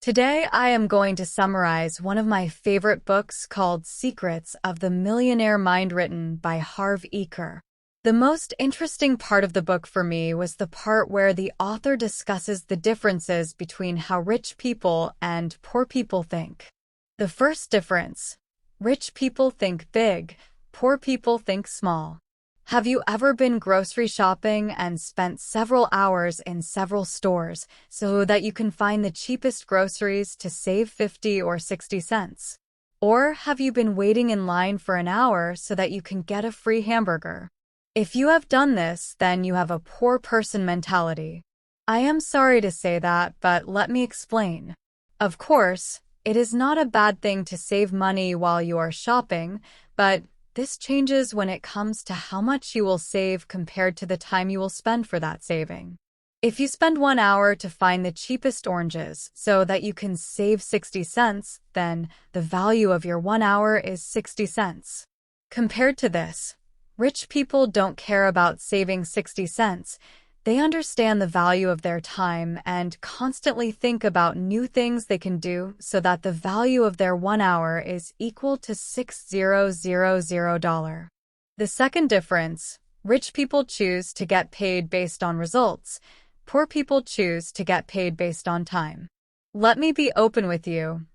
Today, I am going to summarize one of my favorite books called Secrets of the Millionaire Mind, written by Harv Eker. The most interesting part of the book for me was the part where the author discusses the differences between how rich people and poor people think. The first difference: rich people think big, poor people think small. Have you ever been grocery shopping and spent several hours in several stores so that you can find the cheapest groceries to save 50 or 60 cents? Or have you been waiting in line for an hour so that you can get a free hamburger? If you have done this, then you have a poor person mentality. I am sorry to say that, but let me explain. Of course, it is not a bad thing to save money while you are shopping, but this changes when it comes to how much you will save compared to the time you will spend for that saving. If you spend 1 hour to find the cheapest oranges so that you can save 60 cents, then the value of your 1 hour is 60 cents. Compared to this, rich people don't care about saving 60 cents. They understand the value of their time and constantly think about new things they can do so that the value of their 1 hour is equal to $6,000. The second difference: rich people choose to get paid based on results. Poor people choose to get paid based on time. Let me be open with you.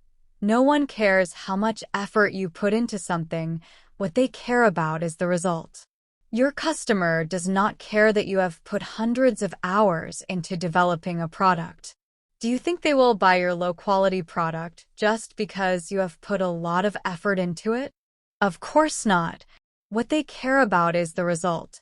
No one cares how much effort you put into something. What they care about is the result. Your customer does not care that you have put hundreds of hours into developing a product. Do you think they will buy your low-quality product just because you have put a lot of effort into it? Of course not. What they care about is the result.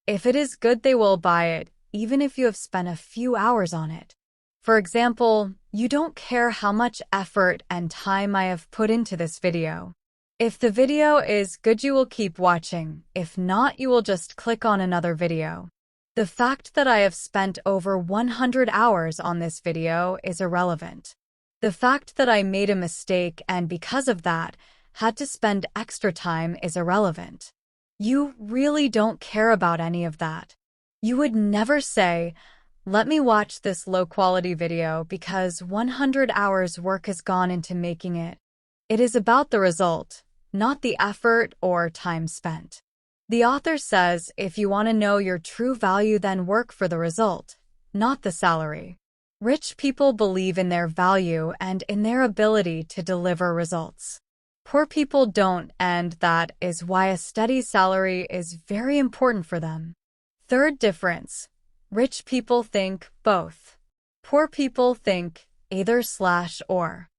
If it is good, they will buy it, even if you have spent a few hours on it. For example, you don't care how much effort and time I have put into this video. If the video is good, you will keep watching. If not, you will just click on another video. The fact that I have spent over 100 hours on this video is irrelevant. The fact that I made a mistake and because of that had to spend extra time is irrelevant. You really don't care about any of that. You would never say, "Let me watch this low-quality video because 100 hours work has gone into making it." It is about the result, not the effort or time spent. The author says if you want to know your true value, then work for the result, not the salary. Rich people believe in their value and in their ability to deliver results. Poor people don't, and that is why a steady salary is very important for them. Third difference: rich people think both. Poor people think either/or.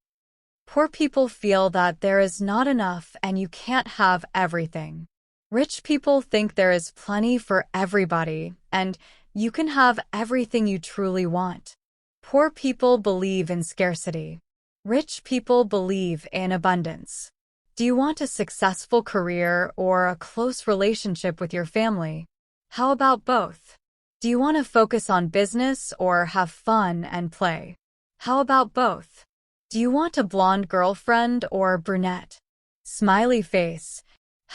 Poor people feel that there is not enough and you can't have everything. Rich people think there is plenty for everybody and you can have everything you truly want. Poor people believe in scarcity. Rich people believe in abundance. Do you want a successful career or a close relationship with your family? How about both? Do you want to focus on business or have fun and play? How about both? Do you want a blonde girlfriend or brunette? Smiley face.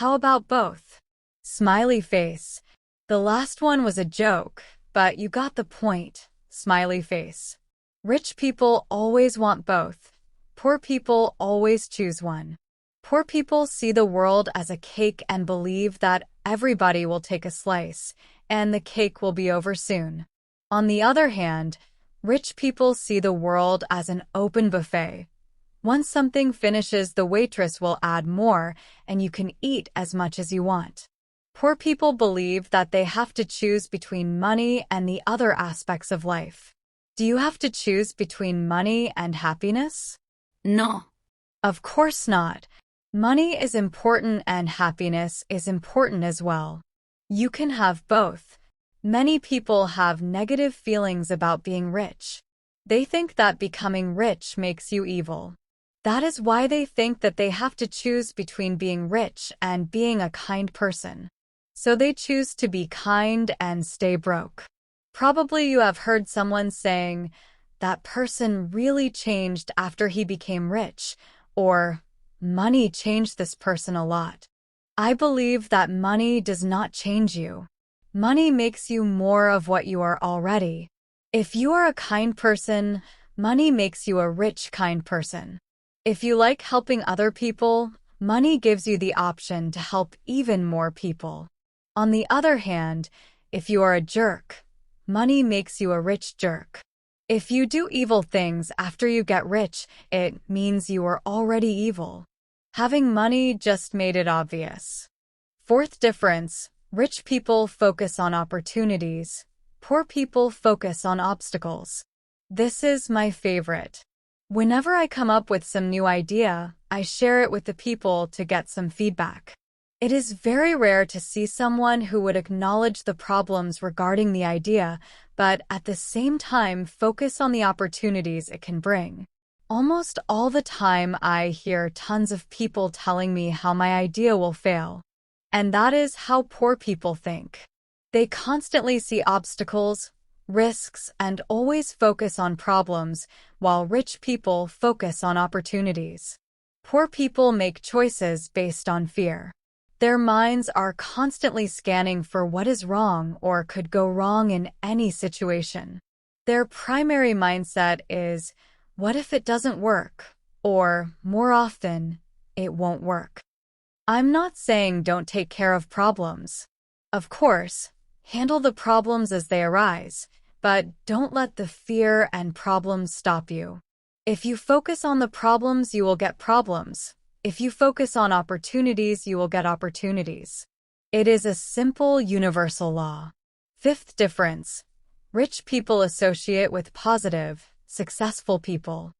How about both? Smiley face. The last one was a joke, but you got the point. Smiley face. Rich people always want both. Poor people always choose one. Poor people see the world as a cake and believe that everybody will take a slice, and the cake will be over soon. On the other hand, rich people see the world as an open buffet. Once something finishes, the waitress will add more, and you can eat as much as you want. Poor people believe that they have to choose between money and the other aspects of life. Do you have to choose between money and happiness? No. Of course not. Money is important and happiness is important as well. You can have both. Many people have negative feelings about being rich. They think that becoming rich makes you evil. That is why they think that they have to choose between being rich and being a kind person. So they choose to be kind and stay broke. Probably you have heard someone saying, "That person really changed after he became rich," or "Money changed this person a lot." I believe that money does not change you. Money makes you more of what you are already. If you are a kind person, money makes you a rich, kind person. If you like helping other people, money gives you the option to help even more people. On the other hand, if you are a jerk, money makes you a rich jerk. If you do evil things after you get rich, it means you are already evil. Having money just made it obvious. Fourth difference, rich people focus on opportunities. Poor people focus on obstacles. This is my favorite. Whenever I come up with some new idea, I share it with the people to get some feedback. It is very rare to see someone who would acknowledge the problems regarding the idea, but at the same time focus on the opportunities it can bring. Almost all the time I hear tons of people telling me how my idea will fail. And that is how poor people think. They constantly see obstacles, risks, and always focus on problems, while rich people focus on opportunities. Poor people make choices based on fear. Their minds are constantly scanning for what is wrong or could go wrong in any situation. Their primary mindset is, what if it doesn't work? Or, more often, it won't work. I'm not saying don't take care of problems. Of course, handle the problems as they arise, but don't let the fear and problems stop you. If you focus on the problems, you will get problems. If you focus on opportunities, you will get opportunities. It is a simple universal law. Fifth difference, rich people associate with positive, successful people.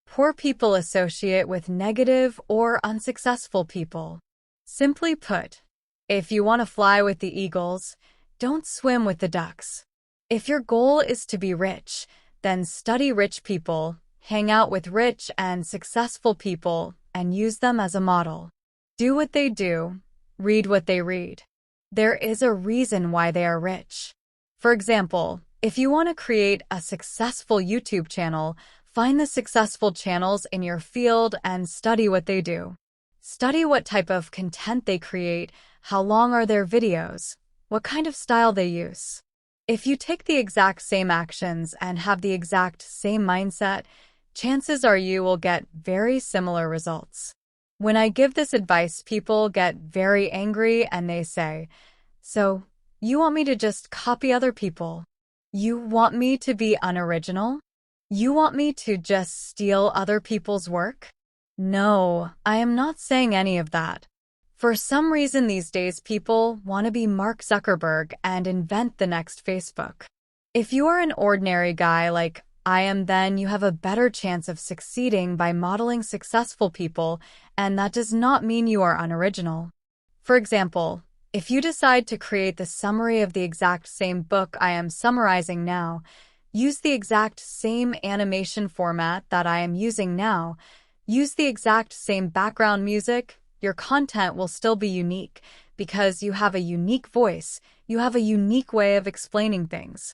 Poor people associate with negative or unsuccessful people. Simply put, if you want to fly with the eagles, don't swim with the ducks. If your goal is to be rich, then study rich people, hang out with rich and successful people, and use them as a model. Do what they do, read what they read. There is a reason why they are rich. For example, if you want to create a successful YouTube channel, find the successful channels in your field and study what they do. Study what type of content they create, how long are their videos, what kind of style they use. If you take the exact same actions and have the exact same mindset, chances are you will get very similar results. When I give this advice, people get very angry and they say, "So, you want me to just copy other people? You want me to be unoriginal? You want me to just steal other people's work?" No, I am not saying any of that. For some reason these days people want to be Mark Zuckerberg and invent the next Facebook. If you are an ordinary guy like I am, then you have a better chance of succeeding by modeling successful people, and that does not mean you are unoriginal. For example, if you decide to create the summary of the exact same book I am summarizing now, use the exact same animation format that I am using now, use the exact same background music, your content will still be unique because you have a unique voice, you have a unique way of explaining things.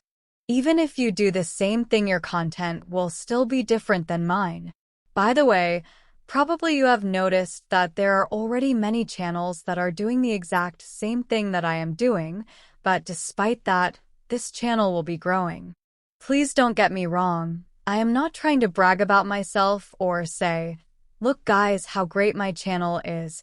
Even if you do the same thing, your content will still be different than mine. By the way, probably you have noticed that there are already many channels that are doing the exact same thing that I am doing, but despite that, this channel will be growing. Please don't get me wrong. I am not trying to brag about myself or say, "Look guys, how great my channel is."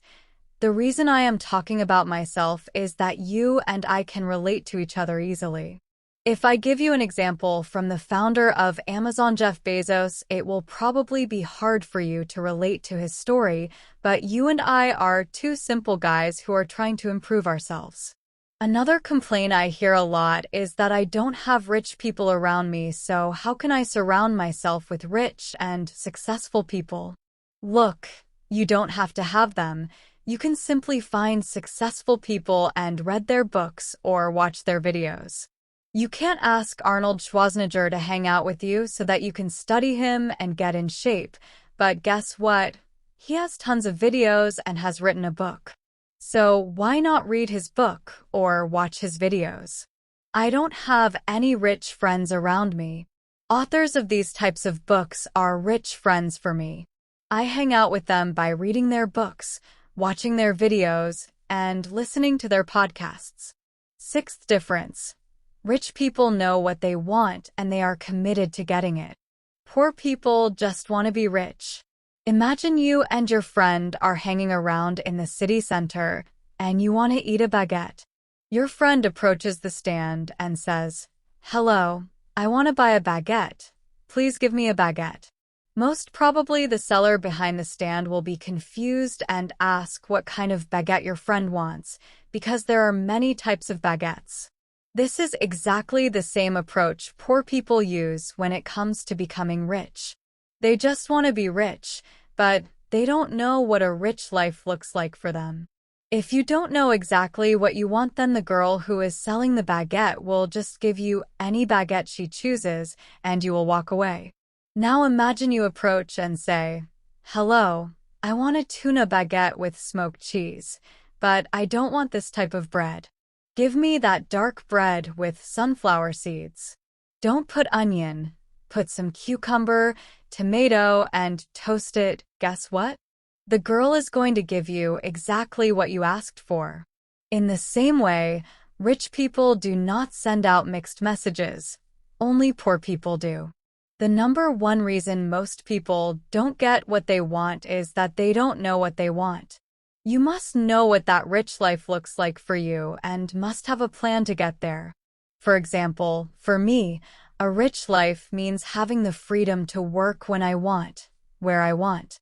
The reason I am talking about myself is that you and I can relate to each other easily. If I give you an example from the founder of Amazon, Jeff Bezos, it will probably be hard for you to relate to his story, but you and I are two simple guys who are trying to improve ourselves. Another complaint I hear a lot is that I don't have rich people around me, so how can I surround myself with rich and successful people? Look, you don't have to have them. You can simply find successful people and read their books or watch their videos. You can't ask Arnold Schwarzenegger to hang out with you so that you can study him and get in shape, but guess what? He has tons of videos and has written a book. So why not read his book or watch his videos? I don't have any rich friends around me. Authors of these types of books are rich friends for me. I hang out with them by reading their books, watching their videos, and listening to their podcasts. Sixth difference. Rich people know what they want and they are committed to getting it. Poor people just want to be rich. Imagine you and your friend are hanging around in the city center and you want to eat a baguette. Your friend approaches the stand and says, "Hello, I want to buy a baguette. Please give me a baguette." Most probably the seller behind the stand will be confused and ask what kind of baguette your friend wants, because there are many types of baguettes. This is exactly the same approach poor people use when it comes to becoming rich. They just want to be rich, but they don't know what a rich life looks like for them. If you don't know exactly what you want, then the girl who is selling the baguette will just give you any baguette she chooses and you will walk away. Now imagine you approach and say, "Hello, I want a tuna baguette with smoked cheese, but I don't want this type of bread. Give me that dark bread with sunflower seeds. Don't put onion, put some cucumber, tomato, and toast it." Guess what? The girl is going to give you exactly what you asked for. In the same way, rich people do not send out mixed messages. Only poor people do. The number one reason most people don't get what they want is that they don't know what they want. You must know what that rich life looks like for you and must have a plan to get there. For example, for me, a rich life means having the freedom to work when I want, where I want.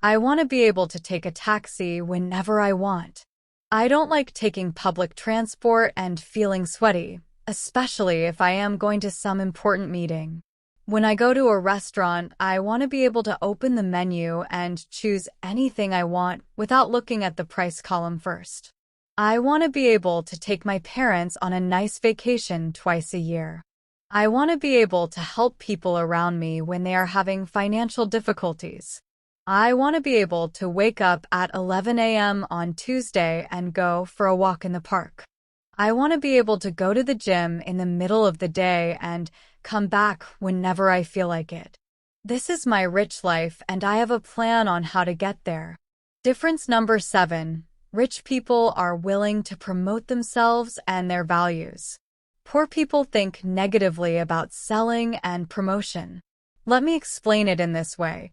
I want to be able to take a taxi whenever I want. I don't like taking public transport and feeling sweaty, especially if I am going to some important meeting. When I go to a restaurant, I want to be able to open the menu and choose anything I want without looking at the price column first. I want to be able to take my parents on a nice vacation twice a year. I want to be able to help people around me when they are having financial difficulties. I want to be able to wake up at 11 a.m. on Tuesday and go for a walk in the park. I want to be able to go to the gym in the middle of the day and come back whenever I feel like it. This is my rich life and I have a plan on how to get there. Difference number 7. Rich people are willing to promote themselves and their values. Poor people think negatively about selling and promotion. Let me explain it in this way.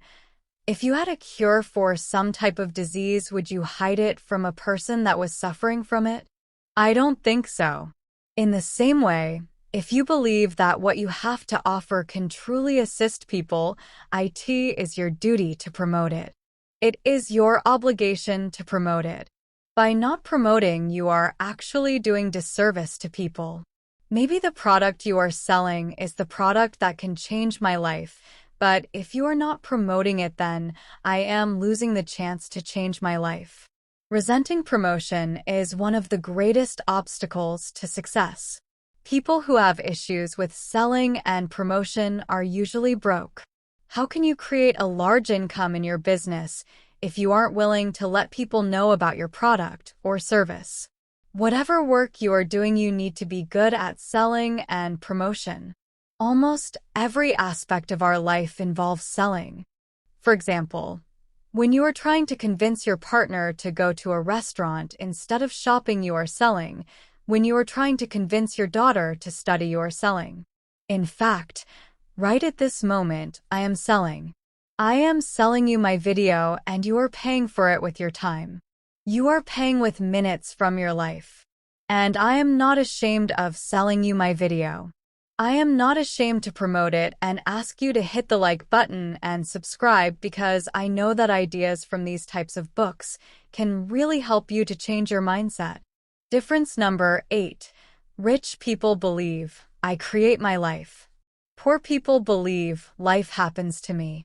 If you had a cure for some type of disease, would you hide it from a person that was suffering from it? I don't think so. In the same way, if you believe that what you have to offer can truly assist people, it is your duty to promote it. It is your obligation to promote it. By not promoting, you are actually doing disservice to people. Maybe the product you are selling is the product that can change my life, but if you are not promoting it, then I am losing the chance to change my life. Resenting promotion is one of the greatest obstacles to success. People who have issues with selling and promotion are usually broke. How can you create a large income in your business if you aren't willing to let people know about your product or service? Whatever work you are doing, you need to be good at selling and promotion. Almost every aspect of our life involves selling. For example, when you are trying to convince your partner to go to a restaurant instead of shopping, you are selling. When you are trying to convince your daughter to study, you are selling. In fact, right at this moment, I am selling. I am selling you my video and you are paying for it with your time. You are paying with minutes from your life. And I am not ashamed of selling you my video. I am not ashamed to promote it and ask you to hit the like button and subscribe, because I know that ideas from these types of books can really help you to change your mindset. Difference number 8. Rich people believe, I create my life. Poor people believe, life happens to me.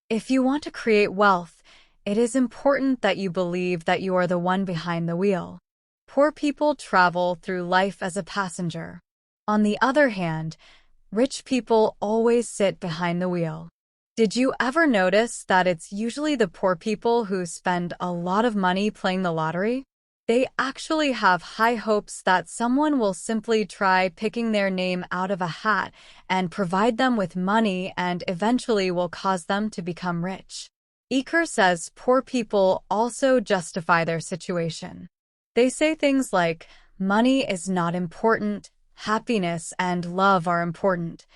If you want to create wealth, it is important that you believe that you are the one behind the wheel. Poor people travel through life as a passenger. On the other hand, rich people always sit behind the wheel. Did you ever notice that it's usually the poor people who spend a lot of money playing the lottery? They actually have high hopes that someone will simply try picking their name out of a hat and provide them with money and eventually will cause them to become rich. Iker says poor people also justify their situation. They say things like, money is not important, happiness and love are important.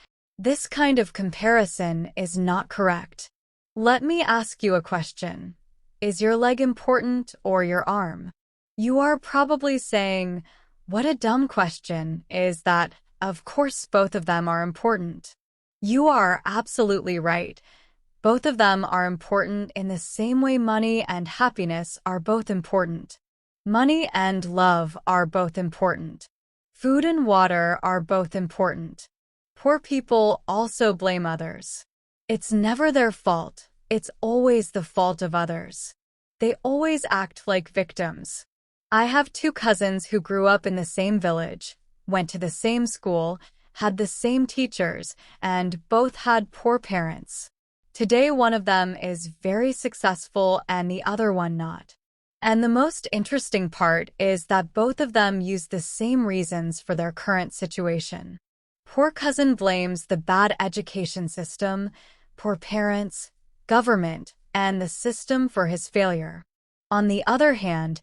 This kind of comparison is not correct. Let me ask you a question. Is your leg important or your arm? You are probably saying, what a dumb question is that, of course both of them are important. You are absolutely right. Both of them are important in the same way money and happiness are both important. Money and love are both important. Food and water are both important. Poor people also blame others. It's never their fault. It's always the fault of others. They always act like victims. I have two cousins who grew up in the same village, went to the same school, had the same teachers, and both had poor parents. Today, one of them is very successful and the other one not. And the most interesting part is that both of them use the same reasons for their current situation. Poor cousin blames the bad education system, poor parents, government, and the system for his failure. On the other hand,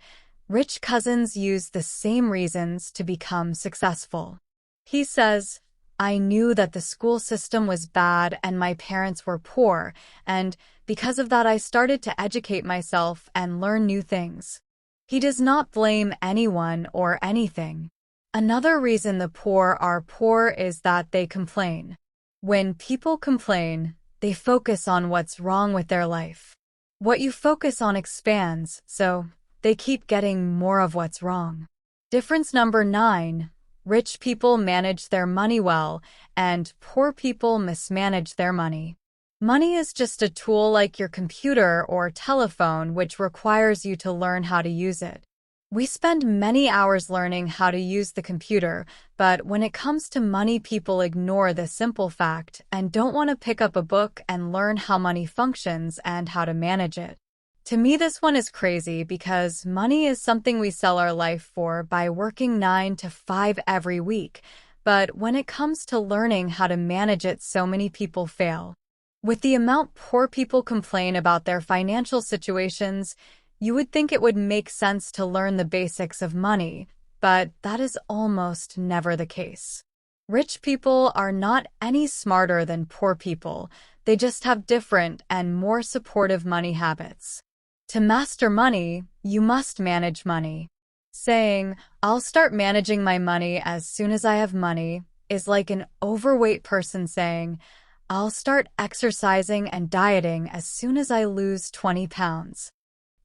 rich cousins use the same reasons to become successful. He says, I knew that the school system was bad and my parents were poor, and because of that I started to educate myself and learn new things. He does not blame anyone or anything. Another reason the poor are poor is that they complain. When people complain, they focus on what's wrong with their life. What you focus on expands, so they keep getting more of what's wrong. Difference number 9. Rich people manage their money well, and poor people mismanage their money. Money is just a tool like your computer or telephone which requires you to learn how to use it. We spend many hours learning how to use the computer, but when it comes to money, people ignore the simple fact and don't want to pick up a book and learn how money functions and how to manage it. To me, this one is crazy because money is something we sell our life for by working 9 to 5 every week. But when it comes to learning how to manage it, so many people fail. With the amount poor people complain about their financial situations, you would think it would make sense to learn the basics of money, but that is almost never the case. Rich people are not any smarter than poor people. They just have different and more supportive money habits. To master money, you must manage money. Saying, I'll start managing my money as soon as I have money, is like an overweight person saying, I'll start exercising and dieting as soon as I lose 20 pounds.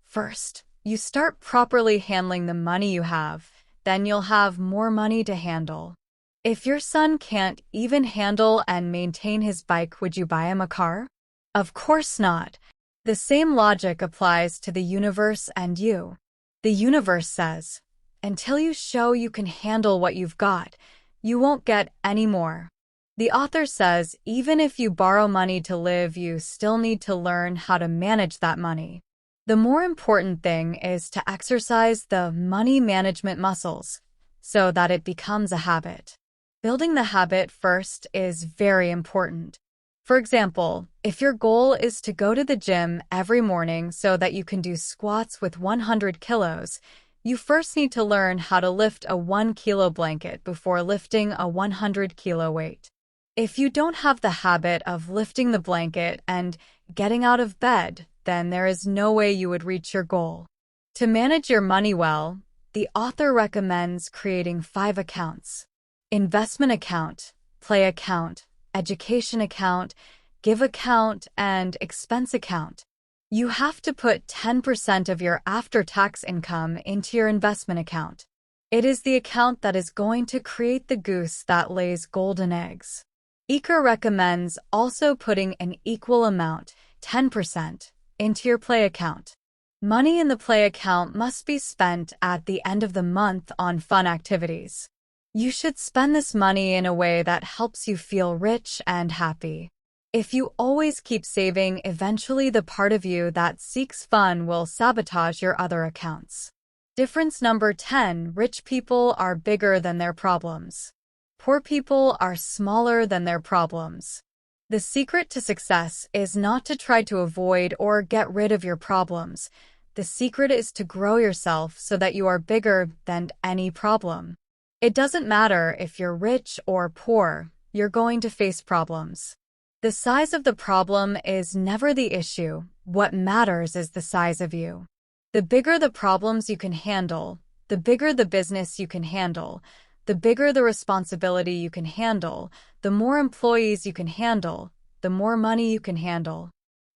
First, you start properly handling the money you have, then you'll have more money to handle. If your son can't even handle and maintain his bike, would you buy him a car? Of course not. The same logic applies to the universe and you. The universe says, until you show you can handle what you've got, you won't get any more. The author says, even if you borrow money to live, you still need to learn how to manage that money. The more important thing is to exercise the money management muscles so that it becomes a habit. Building the habit first is very important. For example, if your goal is to go to the gym every morning so that you can do squats with 100 kilos, you first need to learn how to lift a 1 kilo blanket before lifting a 100 kilo weight. If you don't have the habit of lifting the blanket and getting out of bed, then there is no way you would reach your goal. To manage your money well, the author recommends creating 5 accounts: investment account, play account, education account, give account, and expense account. You have to put 10% of your after-tax income into your investment account. It is the account that is going to create the goose that lays golden eggs. Iker recommends also putting an equal amount, 10%, into your play account. Money in the play account must be spent at the end of the month on fun activities. You should spend this money in a way that helps you feel rich and happy. If you always keep saving, eventually the part of you that seeks fun will sabotage your other accounts. Difference number 10. Rich people are bigger than their problems. Poor people are smaller than their problems. The secret to success is not to try to avoid or get rid of your problems. The secret is to grow yourself so that you are bigger than any problem. It doesn't matter if you're rich or poor. you're going to face problems. The size of the problem is never the issue. What matters is the size of you. The bigger the problems you can handle, the bigger the business you can handle, the bigger the responsibility you can handle, the more employees you can handle, the more money you can handle.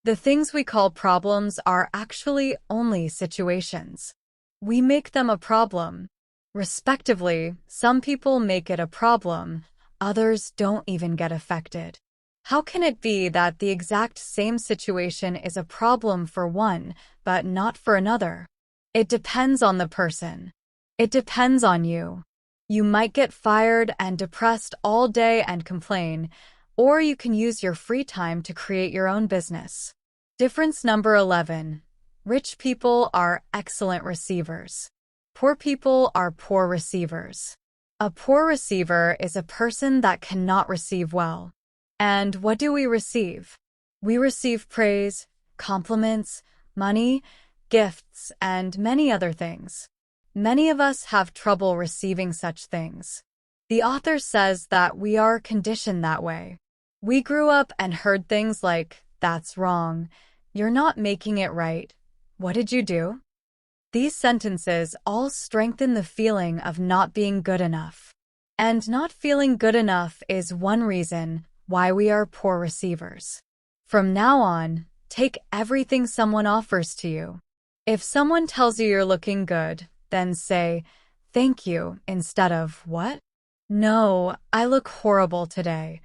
The things we call problems are actually only situations. We make them a problem. Respectively, some people make it a problem, others don't even get affected. How can it be that the exact same situation is a problem for one, but not for another? It depends on the person. It depends on you. You might get fired and depressed all day and complain, or you can use your free time to create your own business. Difference number 11. Rich people are excellent receivers. Poor people are poor receivers. A poor receiver is a person that cannot receive well. And what do we receive? We receive praise, compliments, money, gifts, and many other things. Many of us have trouble receiving such things. The author says that we are conditioned that way. We grew up and heard things like, "That's wrong," "You're not making it right," "What did you do?" These sentences all strengthen the feeling of not being good enough. And not feeling good enough is one reason why we are poor receivers. From now on, take everything someone offers to you. If someone tells you you're looking good, then say, "Thank you," instead of, "What? No, I look horrible today."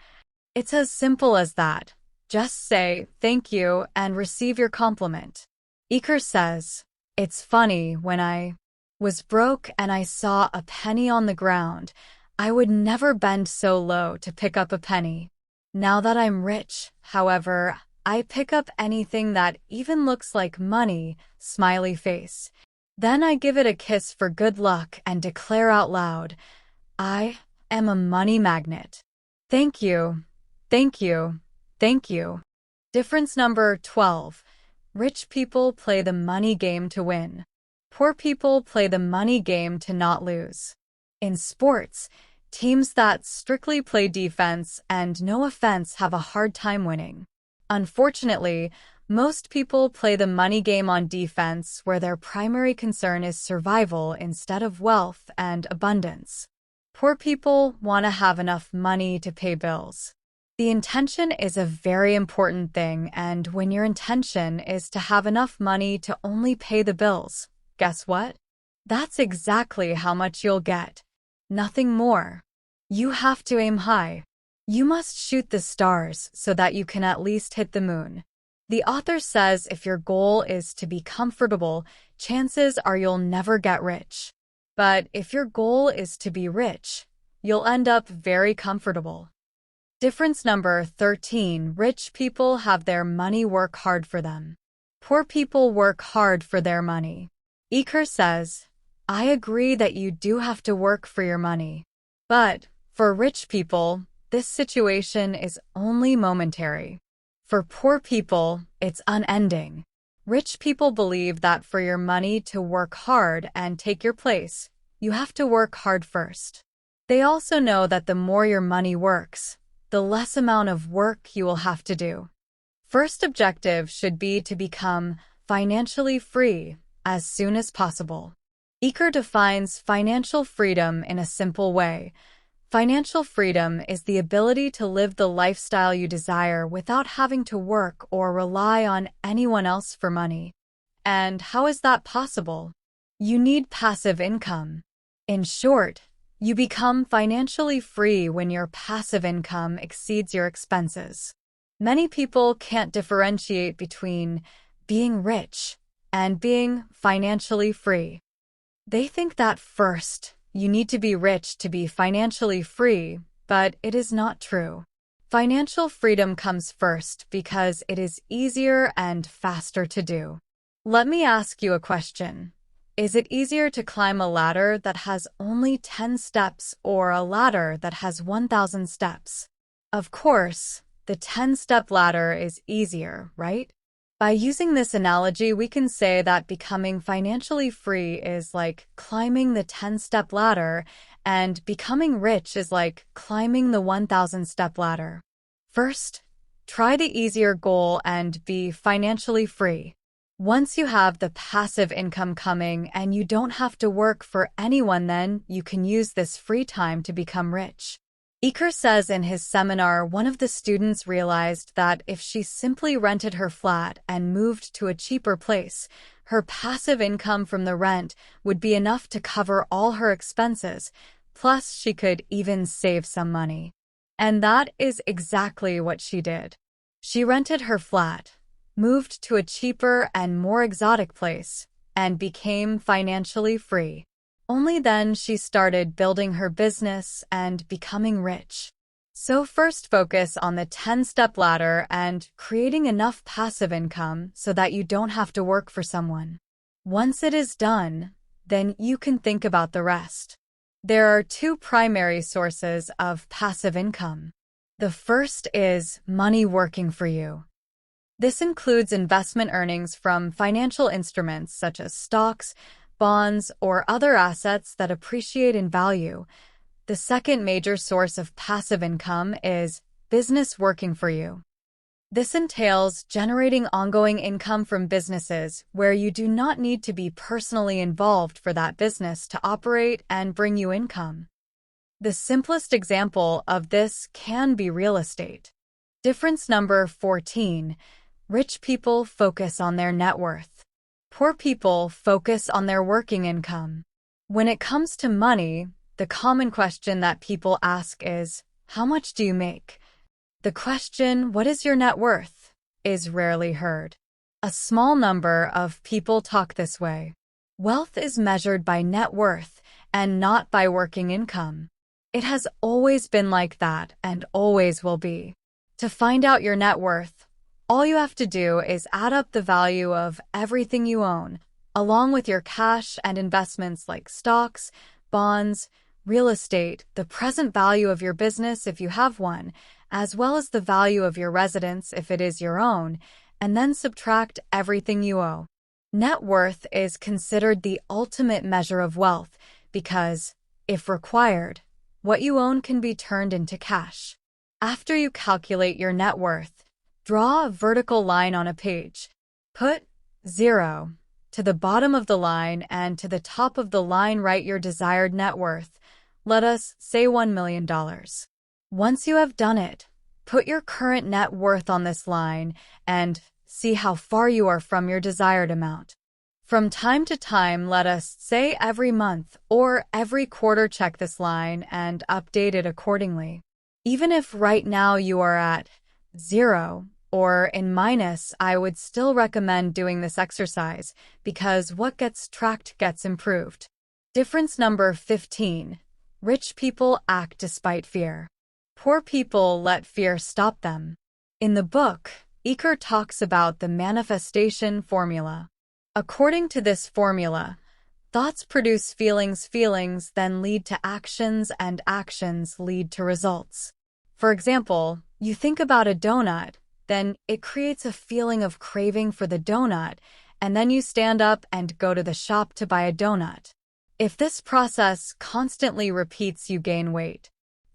It's as simple as that. Just say, "Thank you," and receive your compliment. Iker says, "It's funny, when I was broke and I saw a penny on the ground, I would never bend so low to pick up a penny. Now that I'm rich, however, I pick up anything that even looks like money," smiley face. "Then I give it a kiss for good luck and declare out loud, I am a money magnet. Thank you, thank you, thank you." Difference number 12. Rich people play the money game to win. Poor people play the money game to not lose. In sports, teams that strictly play defense and no offense have a hard time winning. Unfortunately, most people play the money game on defense where their primary concern is survival instead of wealth and abundance. Poor people want to have enough money to pay bills. The intention is a very important thing, and when your intention is to have enough money to only pay the bills, guess what? That's exactly how much you'll get. Nothing more. You have to aim high. You must shoot the stars so that you can at least hit the moon. The author says if your goal is to be comfortable, chances are you'll never get rich. But if your goal is to be rich, you'll end up very comfortable. Difference number 13. Rich people have their money work hard for them. Poor people work hard for their money. Iker says, "I agree that you do have to work for your money. But for rich people, this situation is only momentary. For poor people, it's unending." Rich people believe that for your money to work hard and take your place, you have to work hard first. They also know that the more your money works, the less amount of work you will have to do. First objective should be to become financially free as soon as possible. Iker defines financial freedom in a simple way. Financial freedom is the ability to live the lifestyle you desire without having to work or rely on anyone else for money. And how is that possible? You need passive income. In short, you become financially free when your passive income exceeds your expenses. Many people can't differentiate between being rich and being financially free. They think that first, you need to be rich to be financially free, but it is not true. Financial freedom comes first because it is easier and faster to do. Let me ask you a question. Is it easier to climb a ladder that has only 10 steps or a ladder that has 1,000 steps? Of course, the 10-step ladder is easier, right? By using this analogy, we can say that becoming financially free is like climbing the 10-step ladder, and becoming rich is like climbing the 1,000-step ladder. First, try the easier goal and be financially free. Once you have the passive income coming and you don't have to work for anyone, then you can use this free time to become rich. Iker says in his seminar, one of the students realized that if she simply rented her flat and moved to a cheaper place, her passive income from the rent would be enough to cover all her expenses, plus she could even save some money. And that is exactly what she did. She rented her flat, moved to a cheaper and more exotic place, and became financially free. Only then she started building her business and becoming rich. So first focus on the 10-step ladder and creating enough passive income so that you don't have to work for someone. Once it is done, then you can think about the rest. There are two primary sources of passive income. The first is money working for you. This includes investment earnings from financial instruments such as stocks, bonds, or other assets that appreciate in value. The second major source of passive income is business working for you. This entails generating ongoing income from businesses where you do not need to be personally involved for that business to operate and bring you income. The simplest example of this can be real estate. Difference number 14. Rich people focus on their net worth. Poor people focus on their working income. When it comes to money, the common question that people ask is, how much do you make? The question, what is your net worth, is rarely heard. A small number of people talk this way. Wealth is measured by net worth and not by working income. It has always been like that and always will be. To find out your net worth, all you have to do is add up the value of everything you own, along with your cash and investments like stocks, bonds, real estate, the present value of your business if you have one, as well as the value of your residence if it is your own, and then subtract everything you owe. Net worth is considered the ultimate measure of wealth because, if required, what you own can be turned into cash. After you calculate your net worth, draw a vertical line on a page. Put 0 to the bottom of the line and to the top of the line write your desired net worth. Let us say $1 million. Once you have done it, put your current net worth on this line and see how far you are from your desired amount. From time to time, let us say every month or every quarter, check this line and update it accordingly. Even if right now you are at 0 or in minus, I would still recommend doing this exercise because what gets tracked gets improved. Difference number 15. Rich people act despite fear. Poor people let fear stop them. In the book, Iker talks about the manifestation formula. According to this formula, thoughts produce feelings, feelings then lead to actions, and actions lead to results. For example, you think about a donut, then it creates a feeling of craving for the donut, and then you stand up and go to the shop to buy a donut. If this process constantly repeats, you gain weight.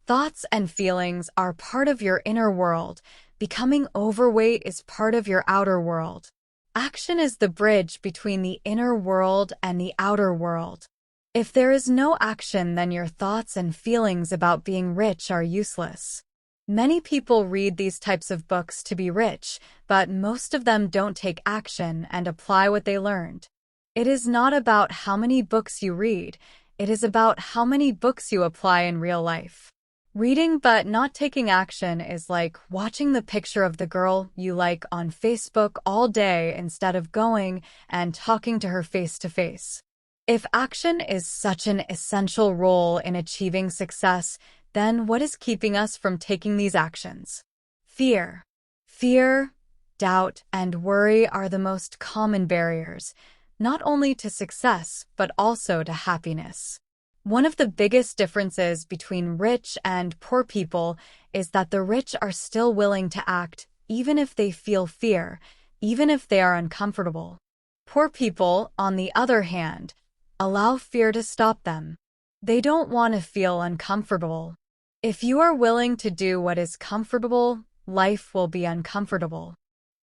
Thoughts and feelings are part of your inner world. Becoming overweight is part of your outer world. Action is the bridge between the inner world and the outer world. If there is no action, then your thoughts and feelings about being rich are useless. Many people read these types of books to be rich, but most of them don't take action and apply what they learned. It is not about how many books you read, it is about how many books you apply in real life. Reading but not taking action is like watching the picture of the girl you like on Facebook all day instead of going and talking to her face to face. If action is such an essential role in achieving success, then what is keeping us from taking these actions? Fear. Fear, doubt, and worry are the most common barriers, not only to success, but also to happiness. One of the biggest differences between rich and poor people is that the rich are still willing to act even if they feel fear, even if they are uncomfortable. Poor people, on the other hand, allow fear to stop them. They don't want to feel uncomfortable. If you are willing to do what is comfortable, life will be uncomfortable.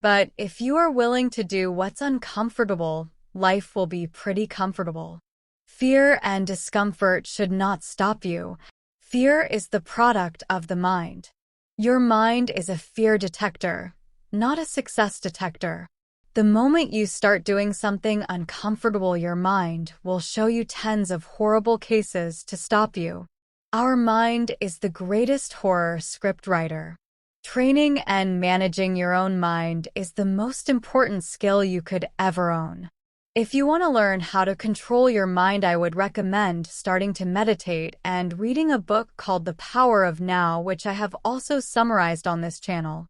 But if you are willing to do what's uncomfortable, life will be pretty comfortable. Fear and discomfort should not stop you. Fear is the product of the mind. Your mind is a fear detector, not a success detector. The moment you start doing something uncomfortable, your mind will show you tens of horrible cases to stop you. Our mind is the greatest horror script writer. Training and managing your own mind is the most important skill you could ever own. If you want to learn how to control your mind, I would recommend starting to meditate and reading a book called The Power of Now, which I have also summarized on this channel.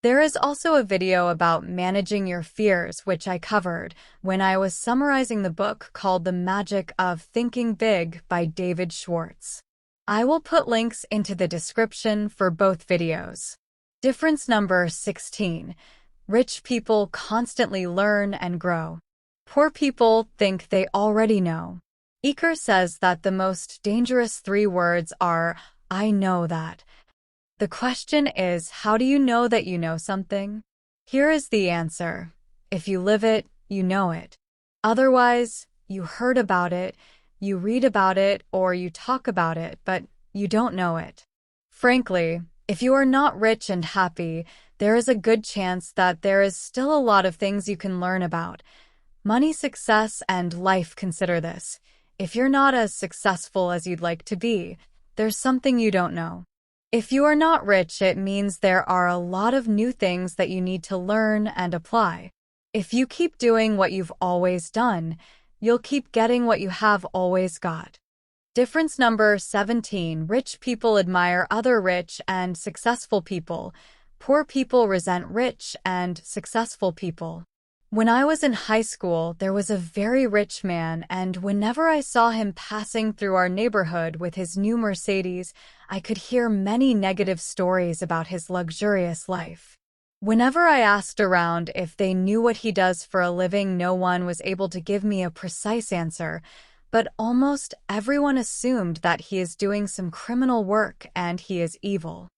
There is also a video about managing your fears, which I covered when I was summarizing the book called The Magic of Thinking Big by David Schwartz. I will put links into the description for both videos. Difference number 16. Rich people constantly learn and grow. Poor people think they already know. Iker says that the most dangerous 3 words are, "I know that." The question is, how do you know that you know something? Here is the answer. If you live it, you know it. Otherwise, you heard about it, you read about it, or you talk about it, but you don't know it. Frankly, if you are not rich and happy, there is a good chance that there is still a lot of things you can learn about. Money, success, and life. Consider this. If you're not as successful as you'd like to be, there's something you don't know. If you are not rich, it means there are a lot of new things that you need to learn and apply. If you keep doing what you've always done, you'll keep getting what you have always got. Difference number 17. Rich people admire other rich and successful people. Poor people resent rich and successful people. When I was in high school, there was a very rich man, and whenever I saw him passing through our neighborhood with his new Mercedes, I could hear many negative stories about his luxurious life. Whenever I asked around if they knew what he does for a living, no one was able to give me a precise answer, but almost everyone assumed that he is doing some criminal work and he is evil.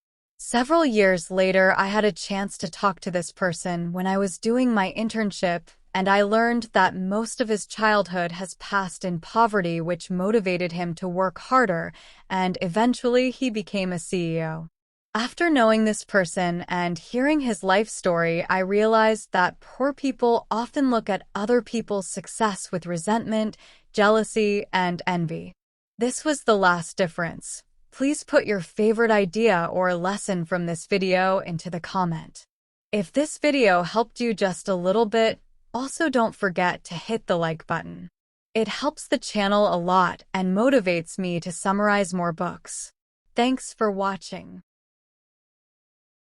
Several years later, I had a chance to talk to this person when I was doing my internship, and I learned that most of his childhood has passed in poverty, which motivated him to work harder, and eventually he became a CEO. After knowing this person and hearing his life story, I realized that poor people often look at other people's success with resentment, jealousy, and envy. This was the last difference. Please put your favorite idea or lesson from this video into the comment. If this video helped you just a little bit, also don't forget to hit the like button. It helps the channel a lot and motivates me to summarize more books. Thanks for watching.